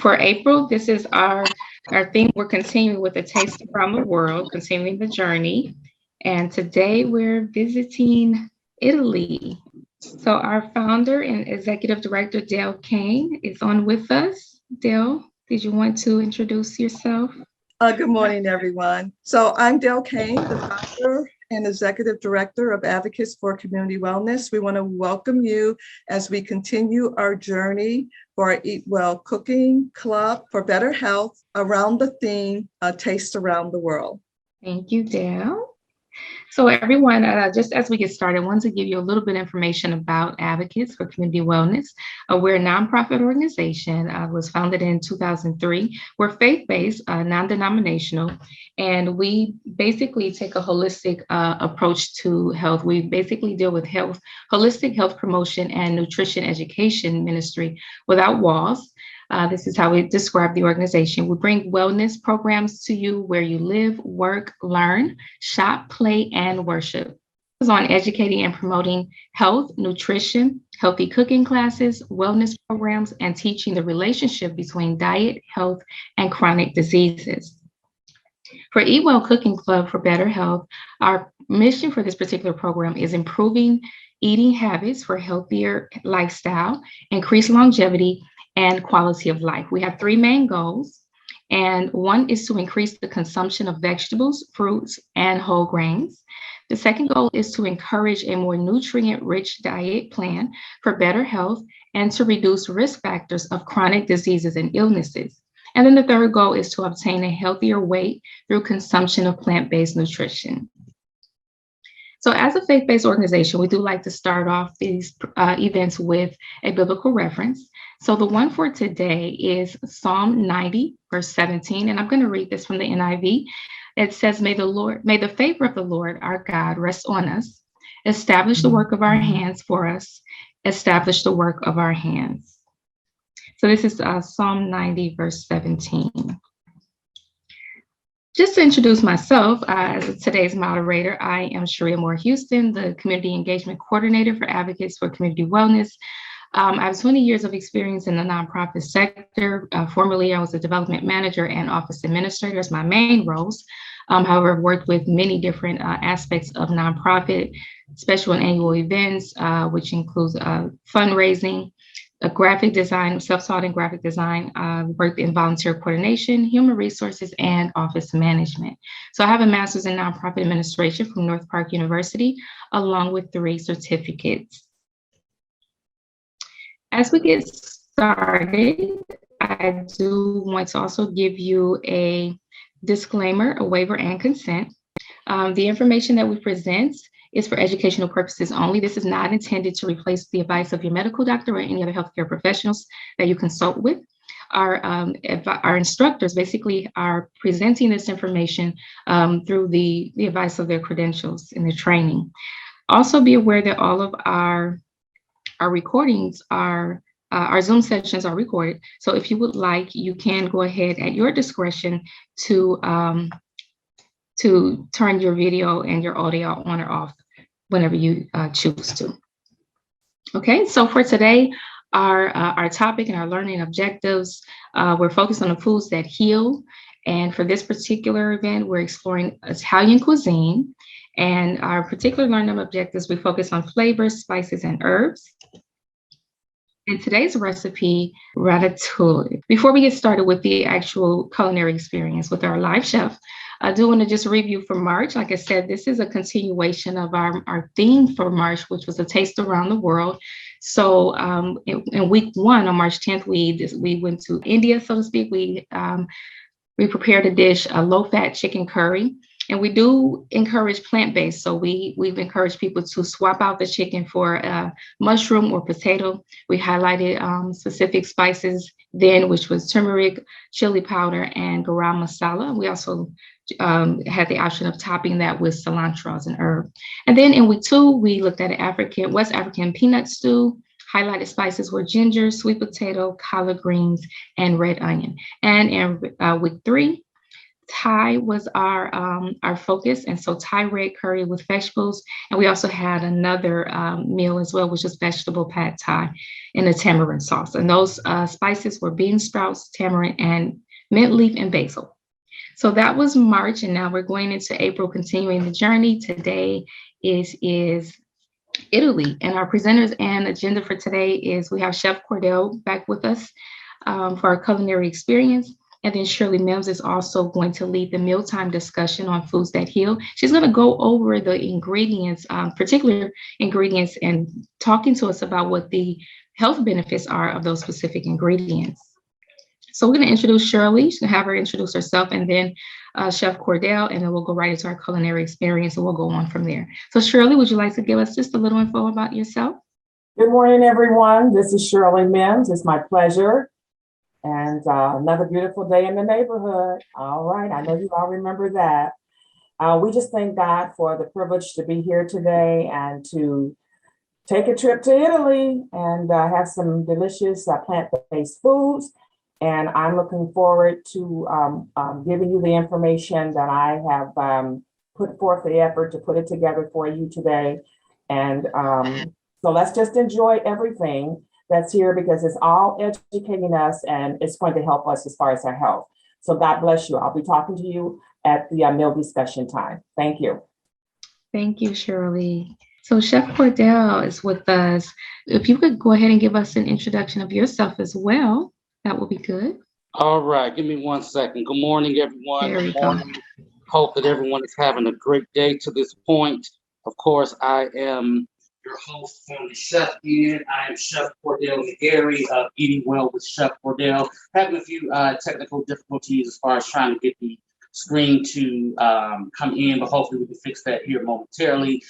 For April, this is our theme. We're continuing with a taste around the world, continuing the journey. And today we're visiting Italy. So our founder and executive director, Dale Kane, is on with us. Dale, did you want to introduce yourself? Good morning, everyone. So I'm Dale Kane, the founder and executive director of Advocates for Community Wellness. We want to welcome you as we continue our journey for our Eat Well Cooking Club for better health around the theme, Taste Around the World. Thank you, Dale. So everyone, just as we get started, I wanted to give you a little bit of information about Advocates for Community Wellness. We're a nonprofit organization, was founded in 2003. We're faith-based, non-denominational, and we basically take a holistic approach to health. We basically deal with health, holistic health promotion and nutrition education ministry without walls. This is how we describe the organization. We bring wellness programs to you where you live, work, learn, shop, play, and worship. It's on educating and promoting health, nutrition, healthy cooking classes, wellness programs, and teaching the relationship between diet, health, and chronic diseases. For Eat Well Cooking Club for Better Health, our mission for this particular program is improving eating habits for healthier lifestyle, increased longevity, and quality of life. We have three main goals, and one is to increase the consumption of vegetables, fruits, and whole grains. The second goal is to encourage a more nutrient-rich diet plan for better health and to reduce risk factors of chronic diseases and illnesses. And then the third goal is to obtain a healthier weight through consumption of plant-based nutrition. So as a faith-based organization, we do like to start off these events with a biblical reference. So the one for today is Psalm 90, verse 17, and I'm going to read this from the NIV. It says, may the favor of the Lord our God rest on us, establish the work of our hands for us, establish the work of our hands. So this is Psalm 90, verse 17. Just to introduce myself, as today's moderator, I am Sharia Moore Houston, the Community Engagement Coordinator for Advocates for Community Wellness. I have 20 years of experience in the nonprofit sector. Formerly, I was a development manager and office administrator as my main roles. However, I've worked with many different aspects of nonprofit, special and annual events, which includes fundraising, graphic design, self-taught in graphic design, worked in volunteer coordination, human resources, and office management. So I have a master's in nonprofit administration from North Park University, along with 3 certificates. As we get started, I do want to also give you a disclaimer, a waiver, and consent. The information that we present is for educational purposes only. This is not intended to replace the advice of your medical doctor or any other healthcare professionals that you consult with. Our instructors basically are presenting this information through the advice of their credentials and their training. Also be aware that all of our recordings our Zoom sessions are recorded. So if you would like, you can go ahead at your discretion to turn your video and your audio on or off whenever you choose to. Okay, so for today, our topic and our learning objectives, we're focused on the foods that heal. And for this particular event, we're exploring Italian cuisine. And our particular learning objectives, we focus on flavors, spices, and herbs. And today's recipe, ratatouille. Before we get started with the actual culinary experience with our live chef, I do want to just review for March. Like I said, this is a continuation of our theme for March, which was a taste around the world. So in week 1 on March 10th, we went to India, so to speak. We prepared a dish, a low-fat chicken curry. And we do encourage plant-based. So we've encouraged people to swap out the chicken for mushroom or potato. We highlighted specific spices then, which was turmeric, chili powder, and garam masala. We also had the option of topping that with cilantro as an herb. And then in week 2, we looked at an West African peanut stew. Highlighted spices were ginger, sweet potato, collard greens, and red onion. And in week 3, Thai was our focus, and so Thai red curry with vegetables, and we also had another meal as well, which was vegetable pad Thai in a tamarind sauce. And those spices were bean sprouts, tamarind, and mint leaf and basil. So that was March, and now we're going into April, continuing the journey. Today is Italy, and our presenters and agenda for today is we have Chef Cordell back with us for our culinary experience. And then Shirley Mims is also going to lead the mealtime discussion on foods that heal. She's going to go over the ingredients, particular ingredients, and talking to us about what the health benefits are of those specific ingredients. So we're going to introduce Shirley. She's going to have her introduce herself, and then Chef Cordell, and then we'll go right into our culinary experience, and we'll go on from there. So Shirley, would you like to give us just a little info about yourself? Good morning, everyone. This is Shirley Mims. It's my pleasure. And another beautiful day in the neighborhood. All right, I know you all remember that. We just thank God for the privilege to be here today and to take a trip to Italy and have some delicious plant-based foods. And I'm looking forward to giving you the information that I have put forth the effort to put it together for you today. And so let's just enjoy everything that's here because it's all educating us and it's going to help us as far as our health. So God bless you. I'll be talking to you at the meal discussion time. Thank you. Thank you, Shirley. So Chef Cordell is with us. If you could go ahead and give us an introduction of yourself as well, that would be good. All right, give me 1 second. Good morning, everyone. There we Good go. morning. Hope that everyone is having a great day to this point. Of course, I am your host from the Chef End. I am Chef Cordell McGarry of Eating Well with Chef Cordell. Having a few technical difficulties as far as trying to get the screen to come in, but hopefully we can fix that here momentarily.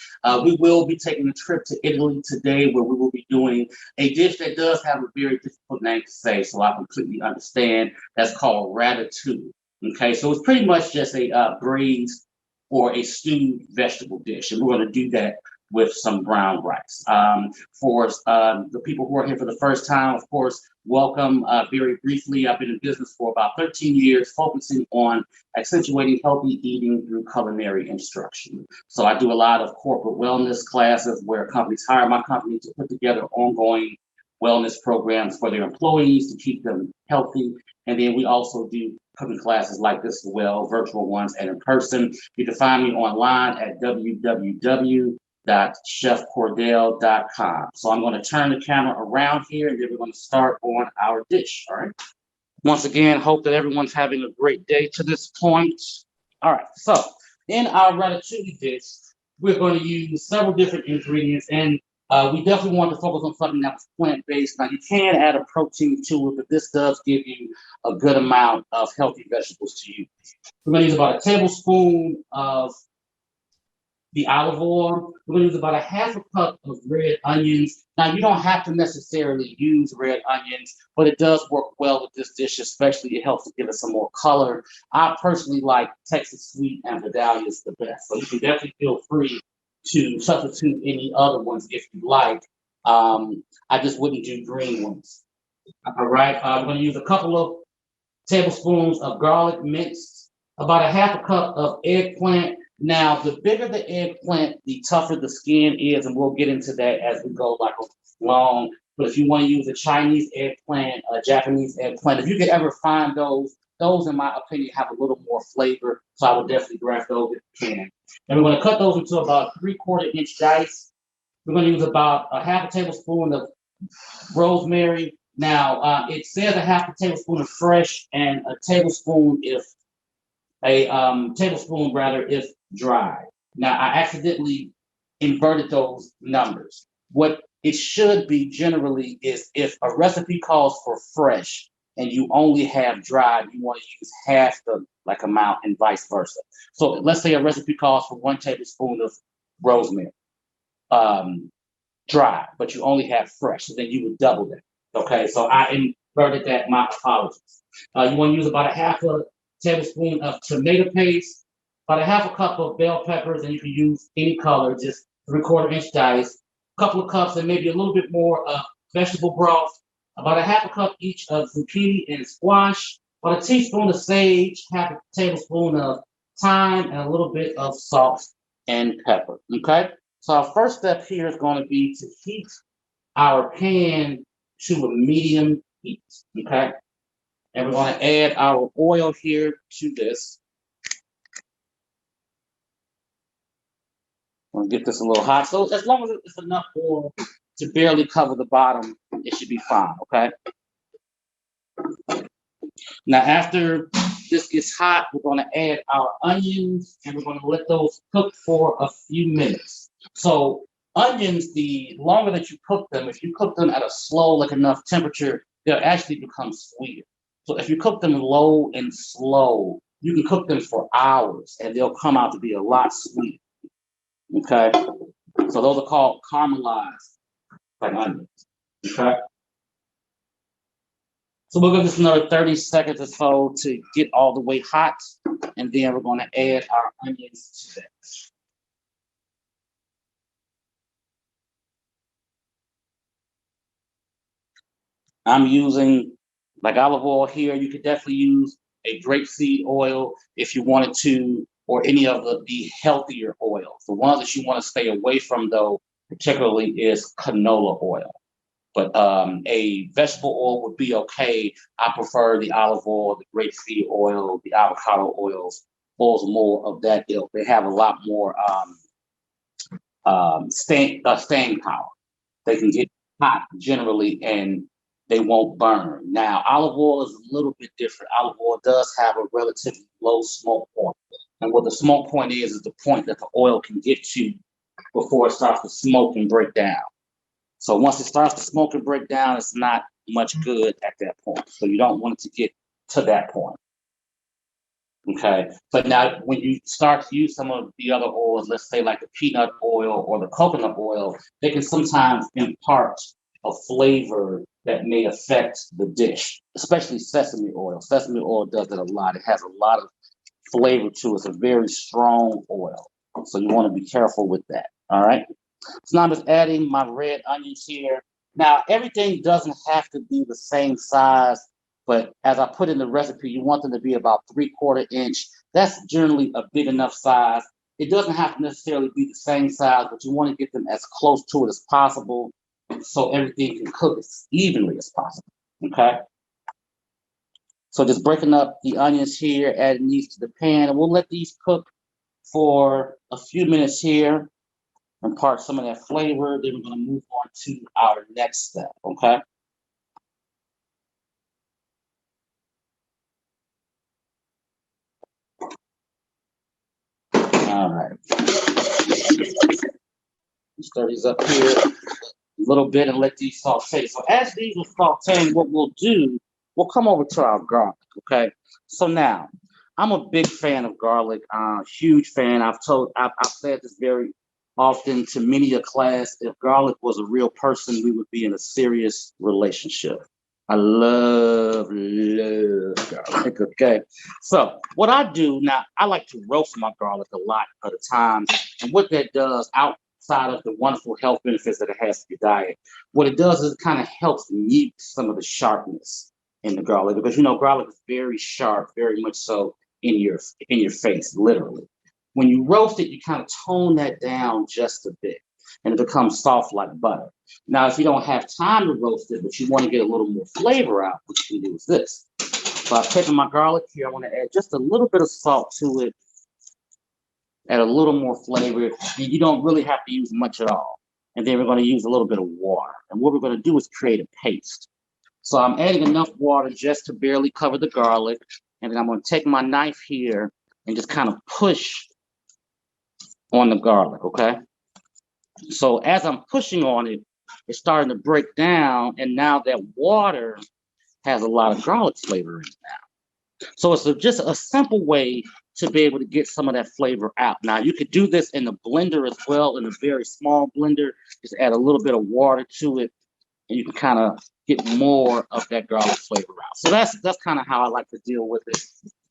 We will be taking a trip to Italy today where we will be doing a dish that does have a very difficult name to say, so I completely understand. That's called ratatouille. Okay, so it's pretty much just a braised or a stewed vegetable dish, and we're going to do that with some brown rice. For the people who are here for the first time, of course, welcome. Very briefly, I've been in business for about 13 years, focusing on accentuating healthy eating through culinary instruction. So I do a lot of corporate wellness classes where companies hire my company to put together ongoing wellness programs for their employees to keep them healthy. And then we also do cooking classes like this as well, virtual ones and in person. You can find me online at www.chefcordell.com. So I'm going to turn the camera around here and then we're going to start on our dish. All right. Once again, hope that everyone's having a great day to this point. All right. So in our ratatouille dish, we're going to use several different ingredients, and we definitely want to focus on something that was plant-based. Now, you can add a protein to it, but this does give you a good amount of healthy vegetables to use. We're going to use about a tablespoon of the olive oil. We're going to use about a half a cup of red onions. Now, you don't have to necessarily use red onions, but it does work well with this dish, especially it helps to give it some more color. I personally like Texas sweet and Vidalia's the best. So you can definitely feel free to substitute any other ones if you like. I just wouldn't do green ones. All right, we're going to use a couple of tablespoons of garlic minced, about a half a cup of eggplant. Now, the bigger the eggplant, the tougher the skin is, and we'll get into that as we go like along. But if you want to use a Chinese eggplant, a Japanese eggplant, if you could ever find those in my opinion have a little more flavor. So I would definitely grab those if you can. And we're going to cut those into about 3/4 inch dice. We're going to use about a half a tablespoon of rosemary. Now, it says a half a tablespoon of fresh and a tablespoon if dry. Now, I accidentally inverted those numbers. What it should be generally is if a recipe calls for fresh and you only have dried, you want to use half the amount and vice versa. So let's say a recipe calls for 1 tablespoon of rosemary, dry, but you only have fresh, so then you would double that. Okay, so I inverted that, my apologies. You want to use about a half a tablespoon of tomato paste, about a half a cup of bell peppers, and you can use any color, just 3/4 inch dice, a couple of cups and maybe a little bit more of vegetable broth, about a half a cup each of zucchini and squash, About a teaspoon of sage, half a tablespoon of thyme, and a little bit of salt and pepper. Okay. So our first step here is going to be to heat our pan to a medium heat. Okay. And we're going to add our oil here to this. I'm going to get this a little hot. So as long as it's enough oil to barely cover the bottom, it should be fine, okay? Now, after this gets hot, we're going to add our onions, and we're going to let those cook for a few minutes. So onions, the longer that you cook them, if you cook them at a slow, like enough temperature, they'll actually become sweeter. So if you cook them low and slow, you can cook them for hours, and they'll come out to be a lot sweeter. Okay, so those are called caramelized like onions. Okay, so we'll give this another 30 seconds or so to get all the way hot, and then we're going to add our onions to that. I'm using like olive oil here. You could definitely use a grapeseed oil if you wanted to, or any of the healthier oils. The ones that you want to stay away from, though, particularly is canola oil. But a vegetable oil would be okay. I prefer the olive oil, the grapeseed oil, the avocado oils more of that ilk. They have a lot more staying power. They can get hot generally, and they won't burn. Now, olive oil is a little bit different. Olive oil does have a relatively low smoke point. And what the smoke point is the point that the oil can get to before it starts to smoke and break down. So once it starts to smoke and break down, it's not much good at that point. So you don't want it to get to that point. Okay. But now when you start to use some of the other oils, let's say like the peanut oil or the coconut oil, they can sometimes impart a flavor that may affect the dish, especially sesame oil. Sesame oil does it a lot. It has a lot of flavor to it. It's a very strong oil. So you want to be careful with that. All right. So now I'm just adding my red onions here. Now, everything doesn't have to be the same size, but as I put in the recipe, you want them to be about 3/4 inch. That's generally a big enough size. It doesn't have to necessarily be the same size, but you want to get them as close to it as possible so everything can cook as evenly as possible, okay? So just breaking up the onions here, adding these to the pan, and we'll let these cook for a few minutes here. Impart some of that flavor. Then we're going to move on to our next step, okay? All right. Stir these up here a little bit and let these saute. So as these are sauteing, what we'll do, we'll come over to our garlic, okay? So now, I'm a big fan of garlic, huge fan. I've said this very often to many a class. If garlic was a real person, we would be in a serious relationship. I love garlic, okay? So what I do now, I like to roast my garlic a lot at a time. And what that does, outside of the wonderful health benefits that it has to your diet, what it does is it kind of helps mute some of the sharpness in the garlic, because you know garlic is very sharp, very much so in your face, literally. When you roast it, you kind of tone that down just a bit, and it becomes soft like butter. Now, if you don't have time to roast it, but you want to get a little more flavor out, what you can do is this. So I've taken my garlic here. I want to add just a little bit of salt to it, add a little more flavor. And you don't really have to use much at all. And then we're going to use a little bit of water. And what we're going to do is create a paste. So I'm adding enough water just to barely cover the garlic. And then I'm going to take my knife here and just kind of push on the garlic, okay? So as I'm pushing on it, it's starting to break down. And now that water has a lot of garlic flavor in it now. So it's just a simple way to be able to get some of that flavor out. Now, you could do this in the blender as well, in a very small blender. Just add a little bit of water to it, and you can kind of get more of that garlic flavor out. So that's kind of how I like to deal with it,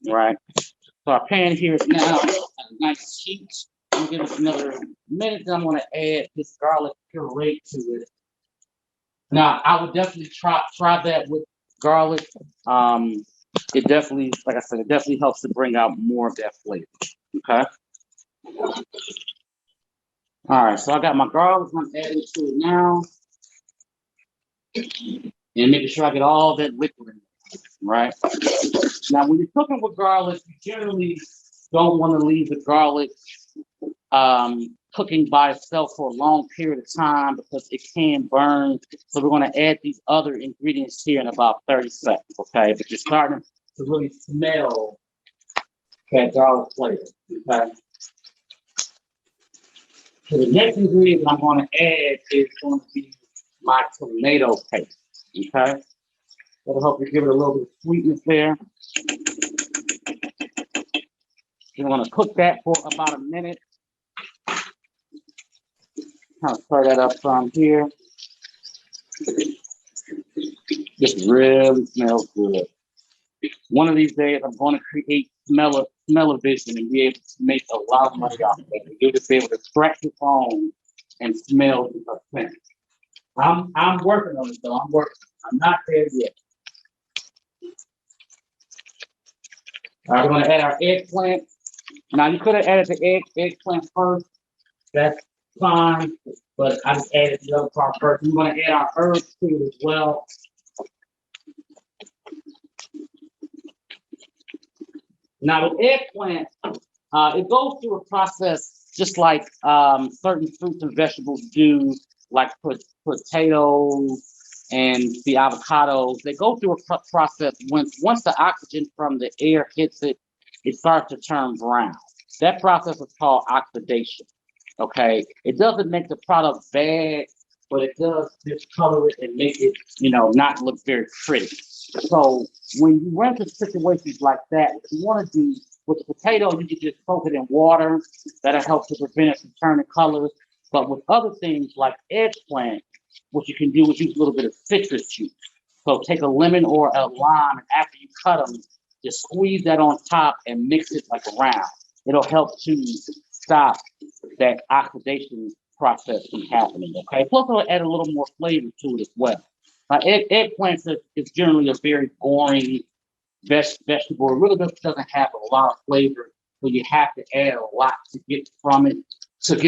right? So our pan here is now at a nice heat. I'm gonna give it another minute, then I'm gonna add this garlic puree to it. Now, I would definitely try that with garlic. it definitely, like I said, it definitely helps to bring out more of that flavor. Okay. All right, so I got my garlic. I'm adding to it now, and making sure I get all that liquid in there, right? Now, when you're cooking with garlic, you generally don't want to leave the garlic cooking by itself for a long period of time because it can burn. So we're going to add these other ingredients here in about 30 seconds, okay? But you're starting to really smell that garlic flavor, okay? So the next ingredient I'm going to add is going to be my tomato paste, okay? That'll help you give it a little bit of sweetness there. You're going to cook that for about a minute. Kind of stir that up some here. This really smells good. One of these days, I'm going to create smell-o-vision and be able to make a lot of money off of it. You'll just be able to scratch your phone and smell the scent. I'm working on it though. I'm working. I'm not there yet. All right, we're going to add our eggplant. Now you could have added the eggplant first. That's fine, but I just added the other part first. We're going to add our herbs to it as well. Now with eggplant, it goes through a process just like certain fruits and vegetables do, like potatoes and the avocados. They go through a process once the oxygen from the air hits it, it starts to turn brown. That process is called oxidation. Okay, it doesn't make the product bad, but it does discolor it and make it, not look very pretty. So when you run into situations like that, what you want to do with the potato, you can just soak it in water. That'll help to prevent it from turning colors. But with other things like eggplant, what you can do is use a little bit of citrus juice. So take a lemon or a lime, and after you cut them, just squeeze that on top and mix it like around. It'll help to stop that oxidation process from happening. Okay. Plus, it'll add a little more flavor to it as well. Eggplant is generally a very boring vegetable. It really doesn't have a lot of flavor, but you have to add a lot to get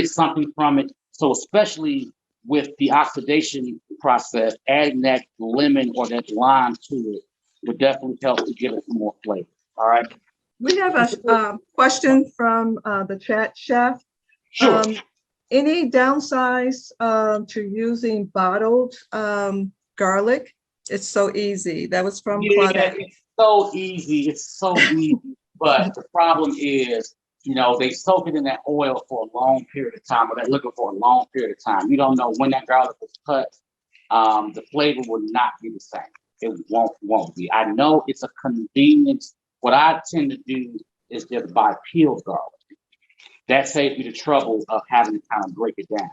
something from it. So especially with the oxidation process, adding that lemon or that lime to it would definitely help to give it some more flavor. All right. We have a question from the chat, Chef. Sure. Any downsides to using bottled garlic? It's so easy. That was from Claudette. It's so easy. It's so easy. But the problem is, they soak it in that oil for a long period of time, or they're looking for a long period of time. You don't know when that garlic was cut. The flavor will not be the same. It won't be. I know it's a convenience. What I tend to do is just buy peeled garlic. That saves me the trouble of having to kind of break it down.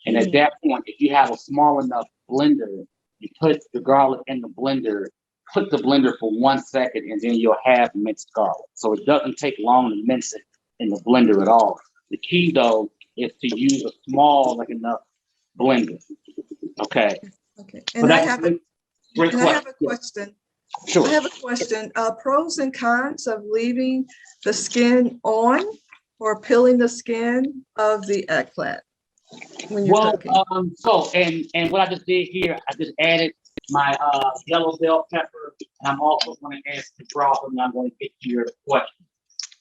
And at that point, if you have a small enough blender, you put the garlic in the blender, put the blender for 1 second, and then you'll have minced garlic. So it doesn't take long to mince it in the blender at all. The key, though, is to use a small, enough blender. Okay. Okay. And I have a question. Sure. I have a question. Pros and cons of leaving the skin on or peeling the skin of the eggplant when you're cooking? And what I just did here, I just added my yellow bell pepper, and I'm also going to add some broth, and I'm going to get to your question.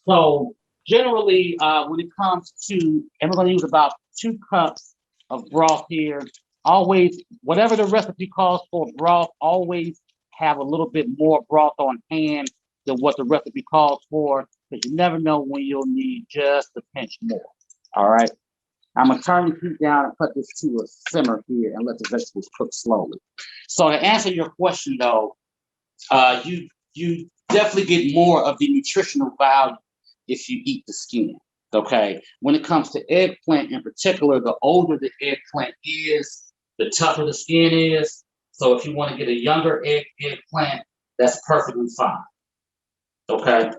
So generally, when it comes to, and we're going to use about 2 cups of broth here. Always, whatever the recipe calls for broth, always have a little bit more broth on hand than what the recipe calls for, because you never know when you'll need just a pinch more. All right. I'm going to turn the heat down and put this to a simmer here and let the vegetables cook slowly. So to answer your question, though, you definitely get more of the nutritional value if you eat the skin. Okay. When it comes to eggplant in particular, the older the eggplant is, the tougher the skin is. So if you want to get a younger eggplant, that's perfectly fine. Okay.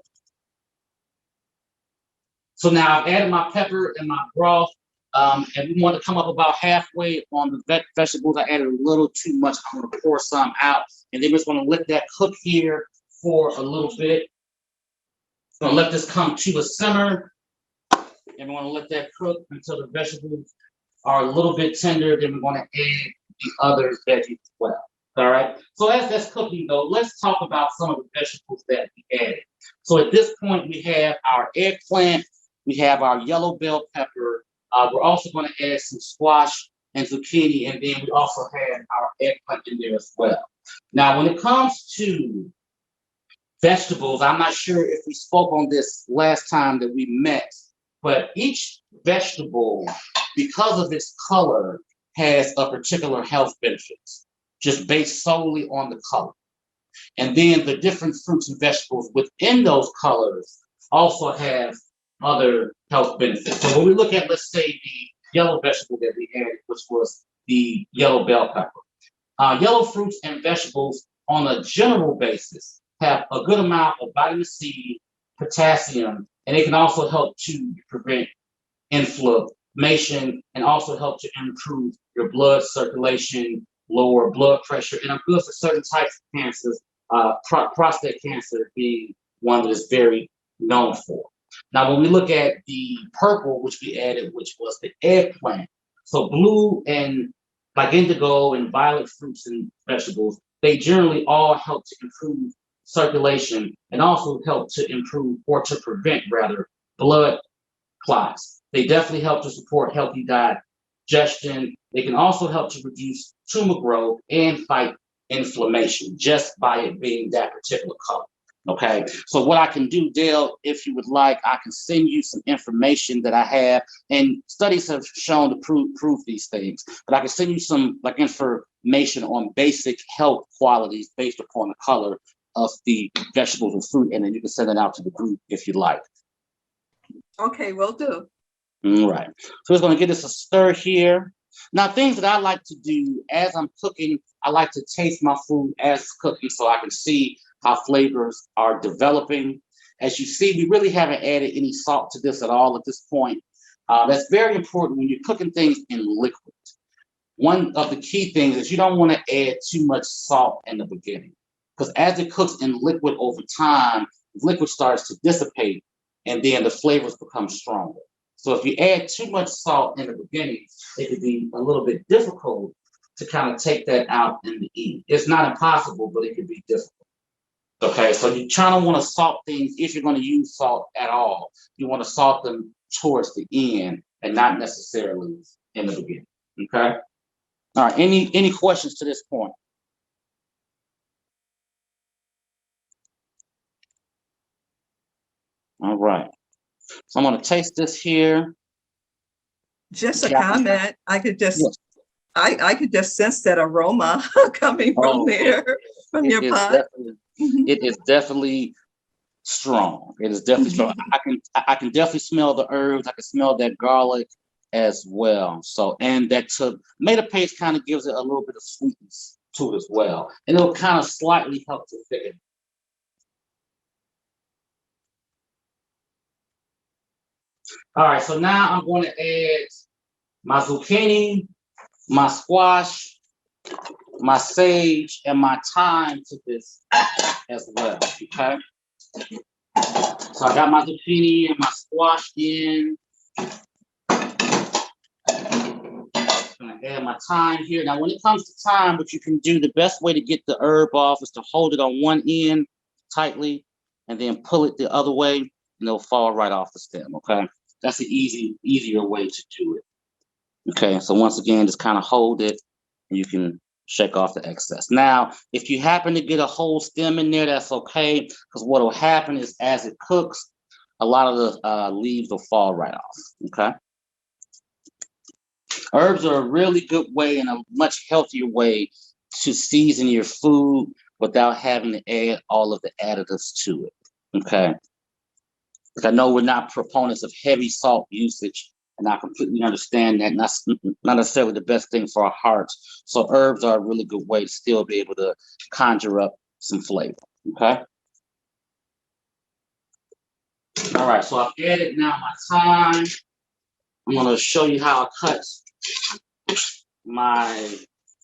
So now I've added my pepper and my broth, and we want to come up about halfway on the vegetables. I added a little too much. I'm going to pour some out, and then we're just going to let that cook here for a little bit. Gonna let this come to a simmer, and we're gonna let that cook until the vegetables are a little bit tender. Then we're gonna add the other veggies as well. All right. So as that's cooking though, let's talk about some of the vegetables that we added. So at this point, we have our eggplant, we have our yellow bell pepper. We're also going to add some squash and zucchini, and then we also have our eggplant in there as well. Now, when it comes to vegetables, I'm not sure if we spoke on this last time that we met, but each vegetable, because of its color, has a particular health benefits, just based solely on the color. And then the different fruits and vegetables within those colors also have other health benefits. So when we look at, let's say, the yellow vegetable that we added, which was the yellow bell pepper. Yellow fruits and vegetables on a general basis have a good amount of vitamin C, potassium, and they can also help to prevent inflammation and also help to improve your blood circulation, lower blood pressure, and are good for certain types of cancers, prostate cancer being one that is very known for. Now, when we look at the purple, which we added, which was the eggplant, so blue and like indigo and violet fruits and vegetables, they generally all help to improve circulation and also help to improve or to prevent rather blood clots. They definitely help to support healthy digestion. They can also help to reduce tumor growth and fight inflammation just by it being that particular color. Okay, so what I can do, Dale, if you would like, I can send you some information that I have, and studies have shown to prove these things, but I can send you some like information on basic health qualities based upon the color of the vegetables and fruit, and then you can send it out to the group if you'd like. Okay, will do. All right, so we're just going to give this a stir here. Now, things that I like to do as I'm cooking, I like to taste my food as it's cooking so I can see how flavors are developing. As you see, we really haven't added any salt to this at all at this point. That's very important when you're cooking things in liquid. One of the key things is you don't want to add too much salt in the beginning, because as it cooks in liquid over time, the liquid starts to dissipate and then the flavors become stronger. So if you add too much salt in the beginning, it could be a little bit difficult to kind of take that out in the end. It's not impossible, but it could be difficult. Okay, so you try to want to salt things if you're going to use salt at all. You want to salt them towards the end and not necessarily in the beginning. Okay. All right. Any questions to this point? All right. So I'm going to taste this here. Just a comment. I could just, yes. I could just sense that aroma coming from there, from your pot. It is definitely strong. It is definitely strong. I can definitely smell the herbs. I can smell that garlic as well. So, and that tomato paste kind of gives it a little bit of sweetness to it as well, and it'll kind of slightly help to thicken. All right, so now I'm going to add my zucchini, my squash, my sage, and my thyme to this as well. Okay. So I got my zucchini and my squash in. I'm gonna add my thyme here. Now, when it comes to thyme, what you can do, the best way to get the herb off is to hold it on one end tightly and then pull it the other way, and it'll fall right off the stem. Okay, that's an easier way to do it. Okay, so once again, just kind of hold it, and you can shake off the excess. Now, if you happen to get a whole stem in there, that's okay, because what will happen is as it cooks, a lot of the leaves will fall right off. Okay. Herbs are a really good way and a much healthier way to season your food without having to add all of the additives to it. Okay. I know we're not proponents of heavy salt usage, and I completely understand that. And that's not necessarily the best thing for our hearts. So herbs are a really good way to still be able to conjure up some flavor. Okay. All right. So I've added now my thyme. I'm going to show you how I cut my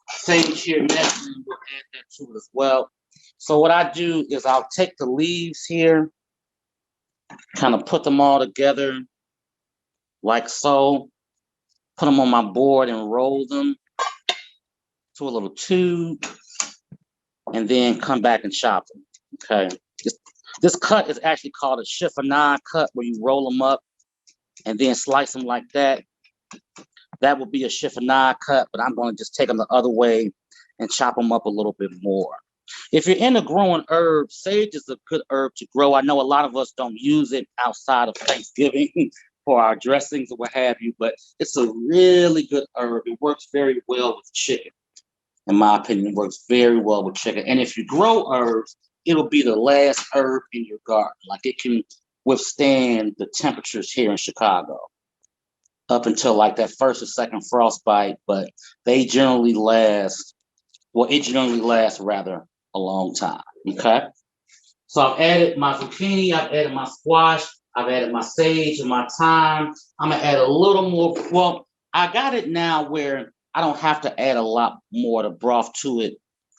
sage here next, and we'll add that to it as well. So what I do is I'll take the leaves here, kind of put them all together like so, put them on my board and roll them to a little tube, and then come back and chop them. Okay. This cut is actually called a chiffonade cut, where you roll them up and then slice them like that. That would be a chiffonade cut, but I'm going to just take them the other way and chop them up a little bit more. If you're into growing herbs, sage is a good herb to grow. I know a lot of us don't use it outside of Thanksgiving for our dressings or what have you, but it's a really good herb. It works very well with chicken. In my opinion, it works very well with chicken. And if you grow herbs, it'll be the last herb in your garden. Like, it can withstand the temperatures here in Chicago up until like that first or second frostbite, but they generally last, well, it generally lasts rather a long time, okay? So I've added my zucchini, I've added my squash, I've added my sage and my thyme. I'm gonna add a little more. Well, I got it now where I don't have to add a lot more to broth to it,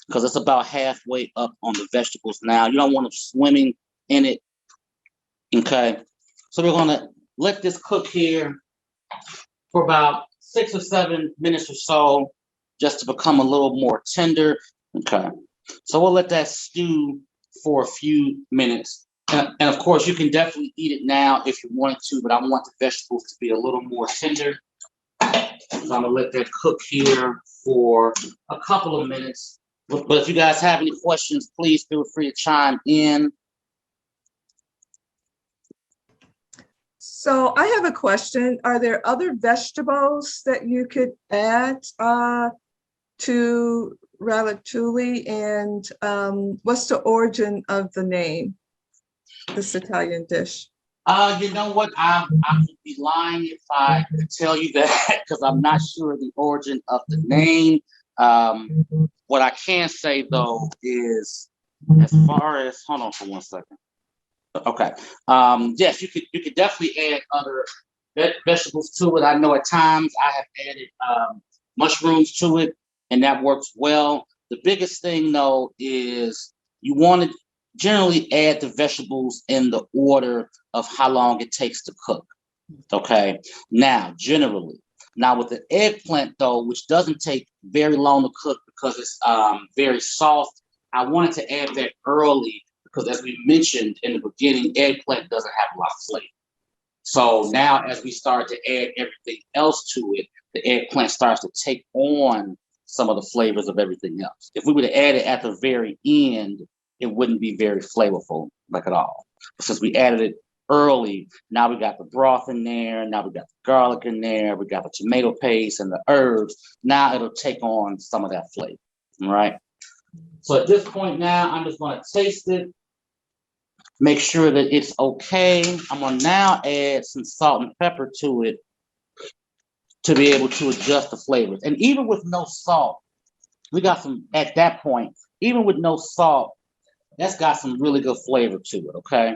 because it's about halfway up on the vegetables now. You don't want them swimming in it, okay? So we're gonna let this cook here for about 6 or 7 minutes or so, just to become a little more tender, okay? So we'll let that stew for a few minutes. And of course, you can definitely eat it now if you wanted to, but I want the vegetables to be a little more tender. So I'm gonna let that cook here for a couple of minutes. But if you guys have any questions, please feel free to chime in. So I have a question. Are there other vegetables that you could add to ratatouille? And what's the origin of the name, this Italian dish? You know what? I would be lying if I could tell you that, because I'm not sure the origin of the name. What I can say though is, as far as, hold on for 1 second. Okay. Yes, you could definitely add other vegetables to it. I know at times I have added mushrooms to it, and that works well. The biggest thing though is you want to generally add the vegetables in the order of how long it takes to cook. Okay. Now, generally, now with the eggplant though, which doesn't take very long to cook because it's very soft, I wanted to add that early because, as we mentioned in the beginning, eggplant doesn't have a lot of flavor. So now as we start to add everything else to it, the eggplant starts to take on some of the flavors of everything else. If we were to add it at the very end, it wouldn't be very flavorful, like at all. But since we added it early, now we got the broth in there, now we got the garlic in there, we got the tomato paste and the herbs. Now it'll take on some of that flavor, all right? So at this point now, I'm just gonna taste it, make sure that it's okay. I'm gonna now add some salt and pepper to it to be able to adjust the flavors. And even with no salt, we got some, at that point, even with no salt, that's got some really good flavor to it, okay?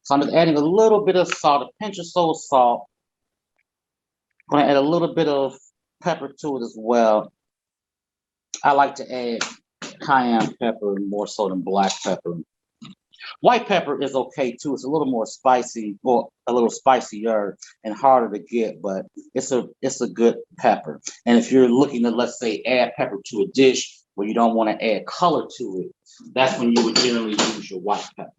So I'm just adding a little bit of salt, a pinch or so of salt. I'm gonna add a little bit of pepper to it as well. I like to add cayenne pepper more so than black pepper. White pepper is okay too. It's a little more spicy, or a little spicier and harder to get, but it's a good pepper. And if you're looking to, let's say, add pepper to a dish where you don't want to add color to it, that's when you would generally use your white pepper.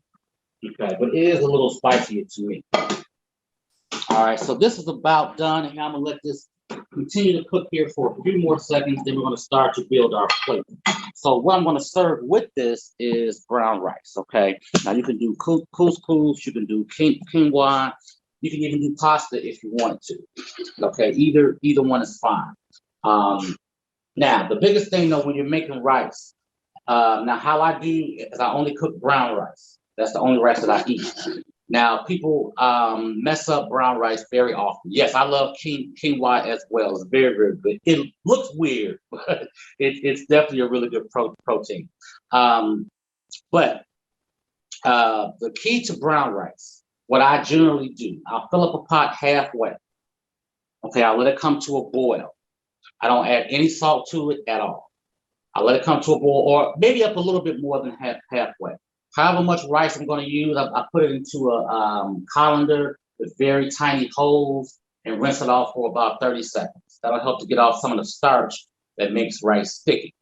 Okay, but it is a little spicier to me. All right, so this is about done, and I'm gonna let this continue to cook here for a few more seconds, then we're gonna start to build our plate. So what I'm gonna serve with this is brown rice, okay? Now you can do couscous, you can do quinoa, you can even do pasta if you wanted to, okay? Either one is fine. Now, the biggest thing though, when you're making rice, now how I do is I only cook brown rice. That's the only rice that I eat. Now, people mess up brown rice very often. Yes, I love quinoa as well. It's very, very good. It looks weird, but it's definitely a really good protein. But the key to brown rice, what I generally do, I'll fill up a pot halfway. Okay, I'll let it come to a boil. I don't add any salt to it at all. I let it come to a boil, or maybe up a little bit more than halfway. However much rice I'm going to use, I put it into a colander with very tiny holes and rinse it off for about 30 seconds. That'll help to get off some of the starch that makes rice sticky.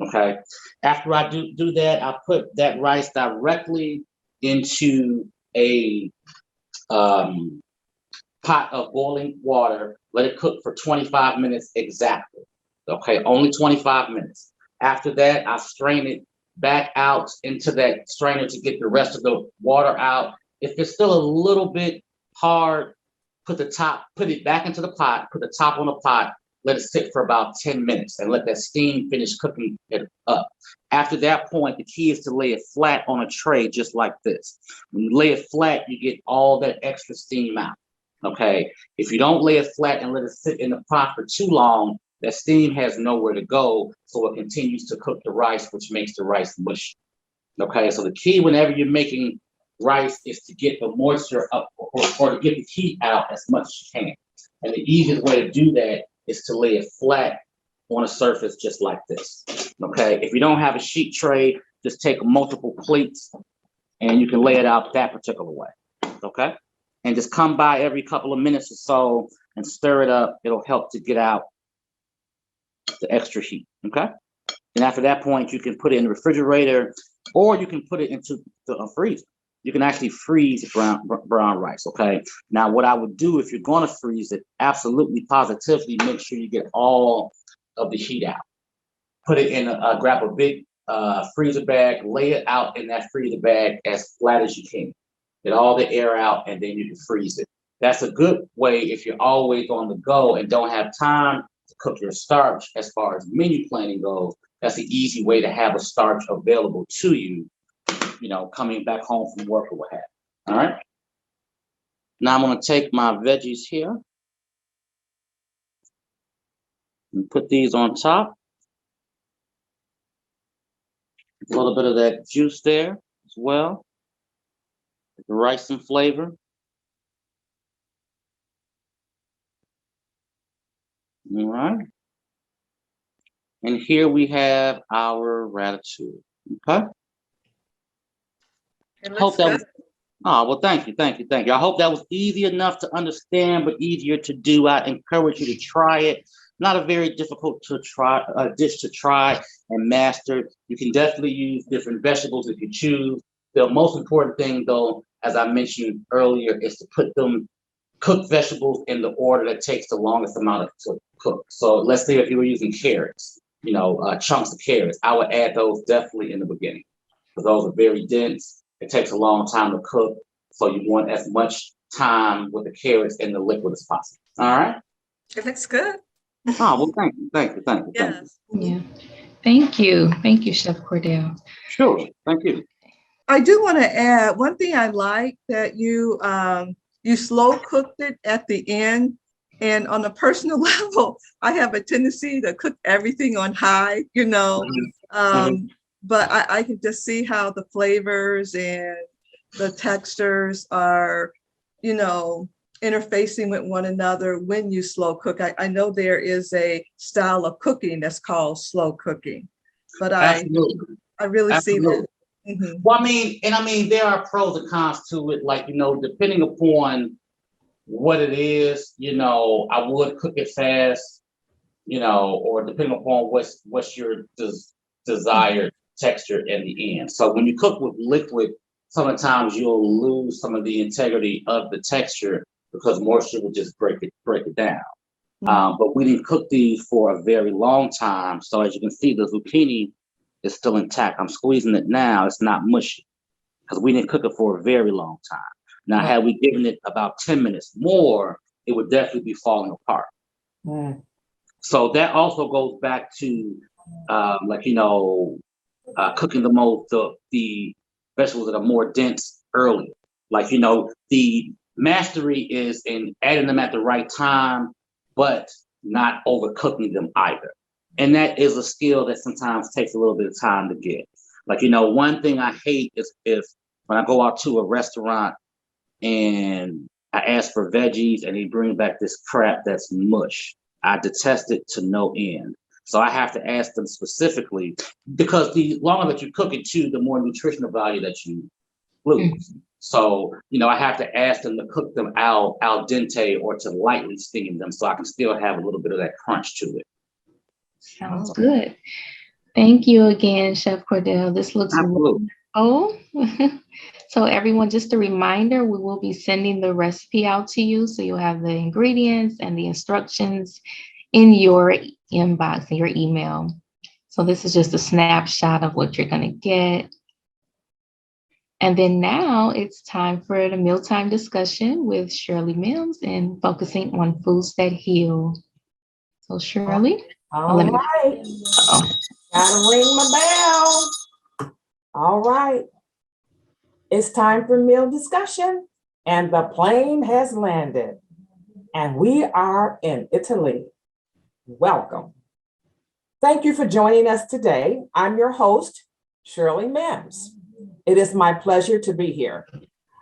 Okay. After I do that, I put that rice directly into a pot of boiling water. Let it cook for 25 minutes exactly. Okay, only 25 minutes. After that, I strain it back out into that strainer to get the rest of the water out. If it's still a little bit hard, put it back into the pot, put the top on the pot, let it sit for about 10 minutes and let that steam finish cooking it up. After that point, the key is to lay it flat on a tray just like this. When you lay it flat, you get all that extra steam out. Okay, if you don't lay it flat and let it sit in the pot for too long, that steam has nowhere to go, so it continues to cook the rice, which makes the rice mushy. Okay, so the key whenever you're making rice is to get the moisture up or to get the heat out as much as you can. And the easiest way to do that is to lay it flat on a surface just like this. Okay, if you don't have a sheet tray, just take multiple plates and you can lay it out that particular way. Okay, and just come by every couple of minutes or so and stir it up. It'll help to get out the extra heat. Okay, and after that point, you can put it in the refrigerator or you can put it into the freezer. You can actually freeze brown rice, okay? Now, what I would do if you're gonna freeze it, absolutely positively make sure you get all of the heat out. Put it in, grab a big freezer bag, lay it out in that freezer bag as flat as you can. Get all the air out and then you can freeze it. That's a good way if you're always on the go and don't have time to cook your starch as far as menu planning goes. That's the easy way to have a starch available to you, you know, coming back home from work or what have you. All right. Now I'm going to take my veggies here and put these on top. A little bit of that juice there as well. The rice and flavor. All right. And here we have our ratatouille. Okay. It Hope looks that good. was, oh, well, thank you. I hope that was easy enough to understand, but easier to do. I encourage you to try it. Not a very difficult to try dish to try and master. You can definitely use different vegetables if you choose. The most important thing, though, as I mentioned earlier, is to put them cooked vegetables in the order that takes the longest amount to cook. So let's say if you were using carrots, you know, chunks of carrots, I would add those definitely in the beginning because those are very dense. It takes a long time to cook. So you want as much time with the carrots in the liquid as possible. All right. It looks good. Oh, well, thank you. Yes. Yeah. Thank you. Thank you, Chef Cordell. Sure. Thank you. I do want to add one thing I like that you slow cooked it at the end. And on a personal level, I have a tendency to cook everything on high, you know. But I can just see how the flavors and the textures are, you know, interfacing with one another when you slow cook. I know there is a style of cooking that's called slow cooking, but I really see that. Mm-hmm. Well, I mean, there are pros and cons to it. Like, you know, depending upon what it is, you know, I would cook it fast, you know, or depending upon what's your desired texture in the end. So when you cook with liquid, sometimes you'll lose some of the integrity of the texture because moisture will just break it down. But we didn't cook these for a very long time. So as you can see, the zucchini is still intact. I'm squeezing it now. It's not mushy because we didn't cook it for a very long time. Now, had we given it about 10 minutes more, it would definitely be falling apart. So that also goes back to like, you know, cooking the vegetables that are more dense earlier. Like, you know, the mastery is in adding them at the right time, but not overcooking them either. And that is a skill that sometimes takes a little bit of time to get. Like, you know, one thing I hate is if when I go out to a restaurant and I ask for veggies and they bring back this crap that's mush. I detest it to no end. So I have to ask them specifically, because the longer that you cook it too, the more nutritional value that you lose. So, I have to ask them to cook them al dente or to lightly steam them so I can still have a little bit of that crunch to it. Sounds good. Thank you again, Chef Cordell. This looks Absolutely. wonderful. So everyone, just a reminder, we will be sending the recipe out to you. So you'll have the ingredients and the instructions in your inbox, in your email. So this is just a snapshot of what you're going to get. And then now it's time for the mealtime discussion with Shirley Mims and focusing on foods that heal. So Shirley. All right. Gotta ring my bell. All right. It's time for meal discussion, and the plane has landed, and we are in Italy. Welcome. Thank you for joining us today. I'm your host, Shirley Mims. It is my pleasure to be here.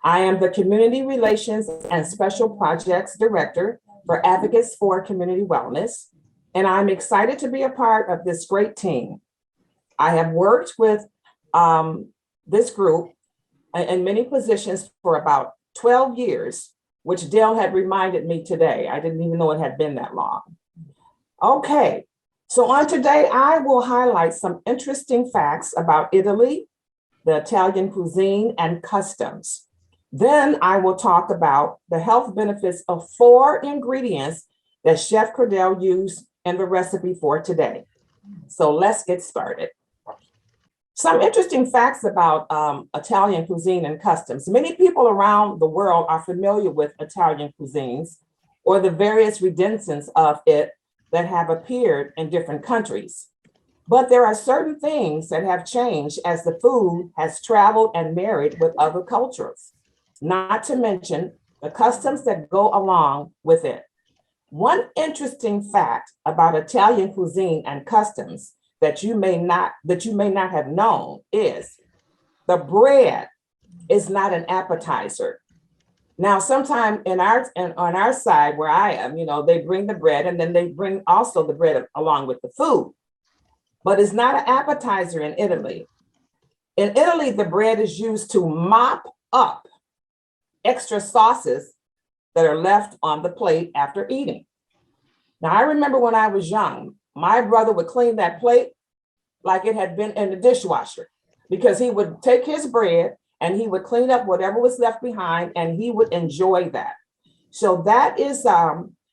I am the Community Relations and Special Projects Director for Advocates for Community Wellness, and I'm excited to be a part of this great team. I have worked with this group in many positions for about 12 years, which Dale had reminded me today. I didn't even know it had been that long. Okay, so on today, I will highlight some interesting facts about Italy, the Italian cuisine, and customs. Then I will talk about the health benefits of 4 ingredients that Chef Cordell used in the recipe for today. So let's get started. Some interesting facts about Italian cuisine and customs. Many people around the world are familiar with Italian cuisines or the various renditions of it that have appeared in different countries. But there are certain things that have changed as the food has traveled and married with other cultures, not to mention the customs that go along with it. One interesting fact about Italian cuisine and customs that you may not have known is the bread is not an appetizer. Now, sometime on our side where I am, they bring the bread and then they bring also the bread along with the food, but it's not an appetizer in Italy. In Italy, the bread is used to mop up extra sauces that are left on the plate after eating. Now, I remember when I was young, my brother would clean that plate like it had been in the dishwasher, because he would take his bread and he would clean up whatever was left behind and he would enjoy that. So that is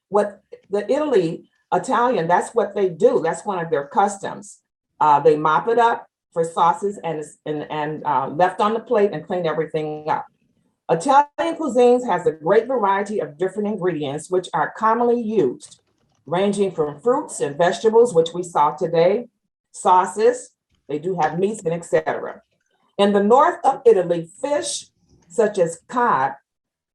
what the Italian, that's what they do. That's one of their customs. They mop it up for sauces and left on the plate and clean everything up. Italian cuisines has a great variety of different ingredients which are commonly used, ranging from fruits and vegetables, which we saw today, sauces, they do have meats and etc. In the north of Italy, fish such as cod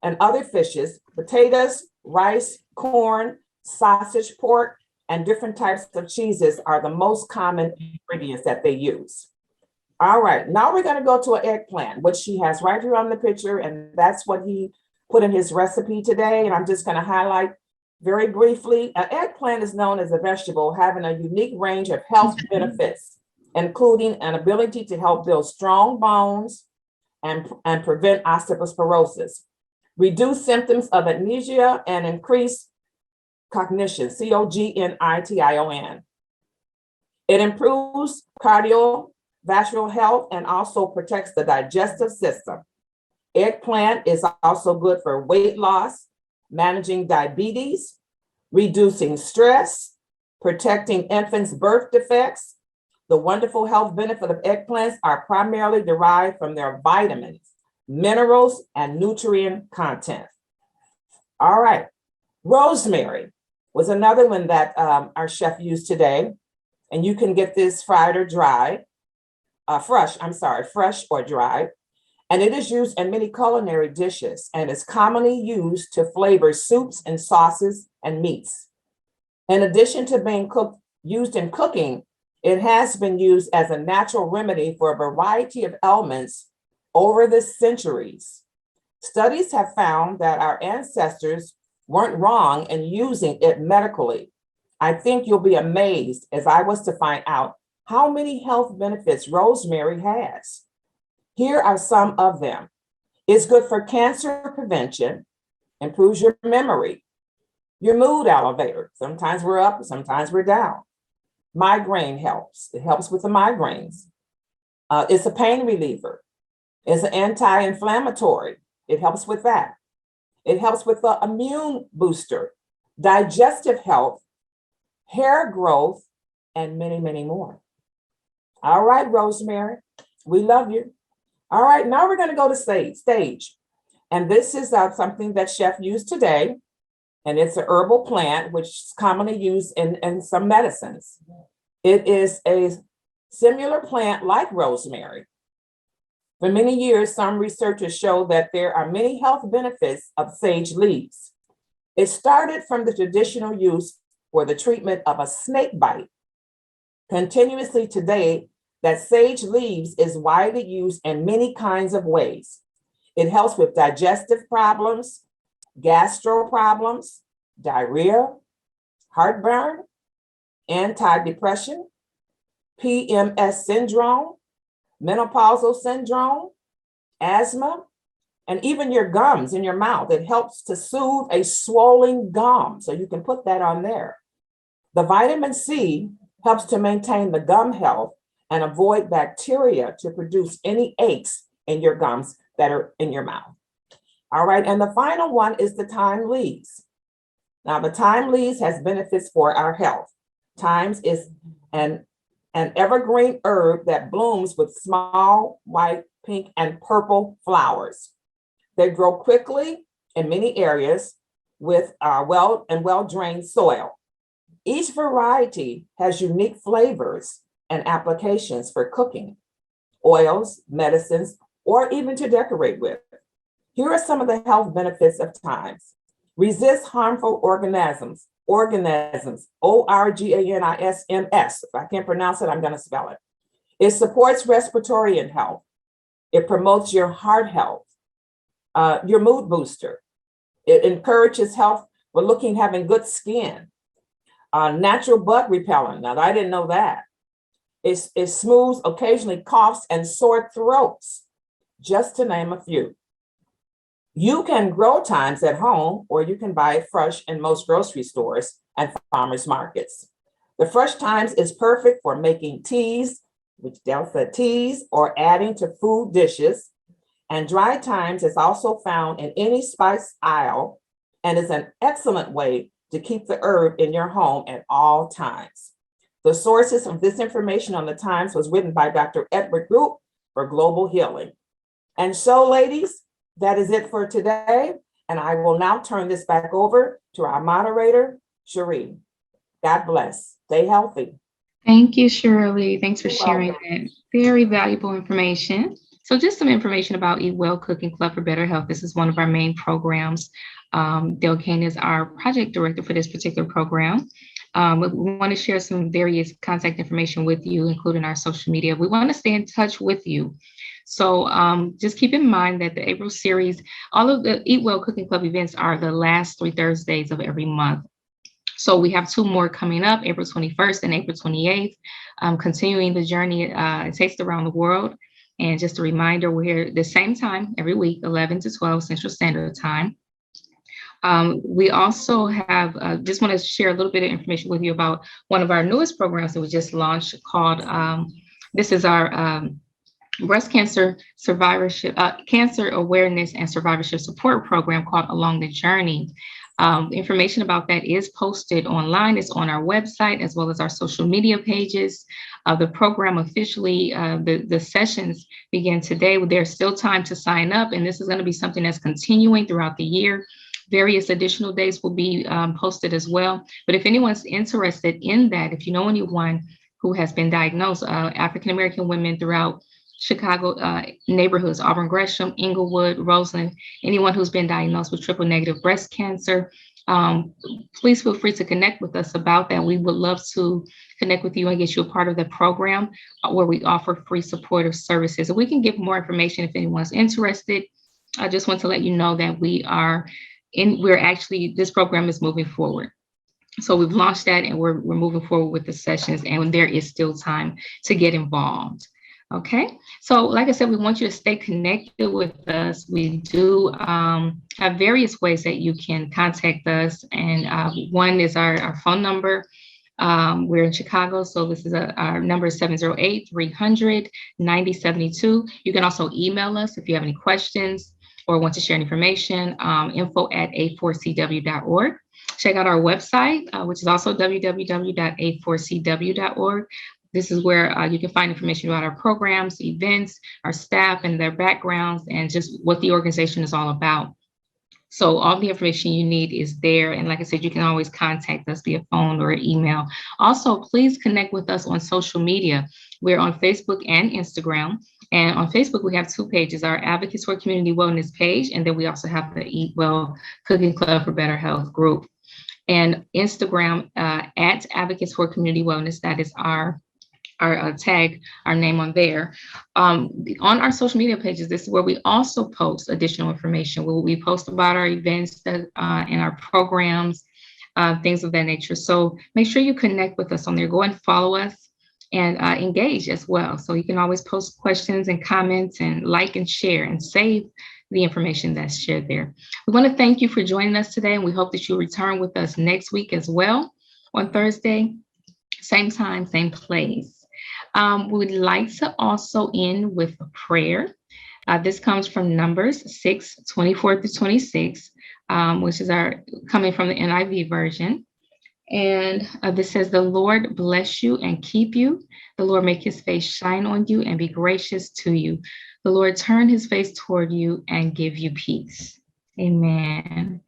and other fishes, potatoes, rice, corn, sausage, pork, and different types of cheeses are the most common ingredients that they use. All right, now we're going to go to an eggplant, which she has right here on the picture, and that's what he put in his recipe today. And I'm just going to highlight very briefly. An eggplant is known as a vegetable having a unique range of health benefits, including an ability to help build strong bones and prevent osteoporosis, reduce symptoms of amnesia, and increase cognition, cognition. It improves cardiovascular health and also protects the digestive system. Eggplant is also good for weight loss, managing diabetes, reducing stress, protecting infants' birth defects. The wonderful health benefit of eggplants are primarily derived from their vitamins, minerals, and nutrient content. All right, rosemary was another one that our chef used today, and you can get this fried or dried, fresh or dried. And it is used in many culinary dishes and is commonly used to flavor soups and sauces and meats. In addition to being used in cooking, it has been used as a natural remedy for a variety of ailments over the centuries. Studies have found that our ancestors weren't wrong in using it medically. I think you'll be amazed as I was to find out how many health benefits rosemary has. Here are some of them. It's good for cancer prevention, improves your memory, your mood elevator. Sometimes we're up, sometimes we're down. Migraine helps. It helps with the migraines. It's a pain reliever. It's an anti-inflammatory. It helps with that. It helps with the immune booster, digestive health, hair growth, and many, many more. All right, Rosemary, we love you. All right, now we're going to go to sage. And this is something that Chef used today. And it's an herbal plant, which is commonly used in some medicines. It is a similar plant like rosemary. For many years, some researchers show that there are many health benefits of sage leaves. It started from the traditional use for the treatment of a snake bite. Continuously today, that sage leaves is widely used in many kinds of ways. It helps with digestive problems, gastro problems, diarrhea, heartburn, anti-depression, PMS syndrome, menopausal syndrome, asthma, and even your gums in your mouth. It helps to soothe a swollen gum, so you can put that on there. The vitamin C helps to maintain the gum health and avoid bacteria to produce any aches in your gums that are in your mouth. All right, and the final one is the thyme leaves. Now, the thyme leaves has benefits for our health. Thyme is an evergreen herb that blooms with small white, pink, and purple flowers. They grow quickly in many areas with well-drained soil. Each variety has unique flavors and applications for cooking, oils, medicines, or even to decorate with. Here are some of the health benefits of thyme. Resist harmful organisms, organisms, organisms. If I can't pronounce it, I'm going to spell it. It supports respiratory health. It promotes your heart health, your mood booster. It encourages health. We're having good skin. Natural bug repellent. Now, I didn't know that. It smooths occasionally coughs and sore throats, just to name a few. You can grow thymes at home, or you can buy it fresh in most grocery stores and farmers markets. The fresh thymes is perfect for making teas, which Del said teas, or adding to food dishes. And dry thymes is also found in any spice aisle and is an excellent way to keep the herb in your home at all times. The sources of this information on the thymes was written by Dr. Edward Group for Global Healing. And so, ladies, that is it for today. And I will now turn this back over to our moderator, Cherie. God bless. Stay healthy. Thank you, Shirley. Thanks for You're sharing welcome. that very valuable information. So just some information about Eat Well Cooking Club for Better Health. This is one of our main programs. Del Kane is our project director for this particular program. We want to share some various contact information with you, including our social media. We want to stay in touch with you. So just keep in mind that the April series, all of the Eat Well Cooking Club events are the last 3 Thursdays of every month. So we have 2 more coming up, April 21st and April 28th, continuing the journey, Taste Around the World. And just a reminder, we're here at the same time every week, 11 to 12 Central Standard Time. We also have, just want to share a little bit of information with you about one of our newest programs that we just launched called, this is our breast cancer survivorship, cancer awareness and survivorship support program called Along the Journey. Information about that is posted online. It's on our website as well as our social media pages. The program officially, the sessions begin today. There's still time to sign up, and this is going to be something that's continuing throughout the year. Various additional dates will be posted as well. But if anyone's interested in that, if you know anyone who has been diagnosed, African-American women throughout Chicago neighborhoods, Auburn Gresham, Inglewood, Roseland, anyone who's been diagnosed with triple negative breast cancer, please feel free to connect with us about that. We would love to connect with you and get you a part of the program where we offer free supportive services. And we can give more information if anyone's interested. I just want to let you know that we're actually, this program is moving forward. So we've launched that, and we're moving forward with the sessions, and there is still time to get involved. Okay, so like I said, we want you to stay connected with us. We do have various ways that you can contact us, and one is our phone number. We're in Chicago, so this is our number is 708-300-9072. You can also email us if you have any questions or want to share information, info@a4cw.org. Check out our website, which is also www.a4cw.org. This is where you can find information about our programs, events, our staff and their backgrounds, and just what the organization is all about. So all the information you need is there. And like I said, you can always contact us via phone or email. Also, please connect with us on social media. We're on Facebook and Instagram. And on Facebook, we have two pages, our Advocates for Community Wellness page, and then we also have the Eat Well Cooking Club for Better Health group. And Instagram at Advocates for Community Wellness, that is our tag, our name on there. On our social media pages, this is where we also post additional information, where we post about our events and our programs, things of that nature. So make sure you connect with us on there. Go and follow us and engage as well. So you can always post questions and comments and like and share and save the information that's shared there. We want to thank you for joining us today, and we hope that you'll return with us next week as well on Thursday, same time, same place. We would like to also end with a prayer. This comes from Numbers 6:24-26, which is coming from the NIV version. And this says, "The Lord bless you and keep you. The Lord make his face shine on you and be gracious to you. The Lord turn his face toward you and give you peace." Amen.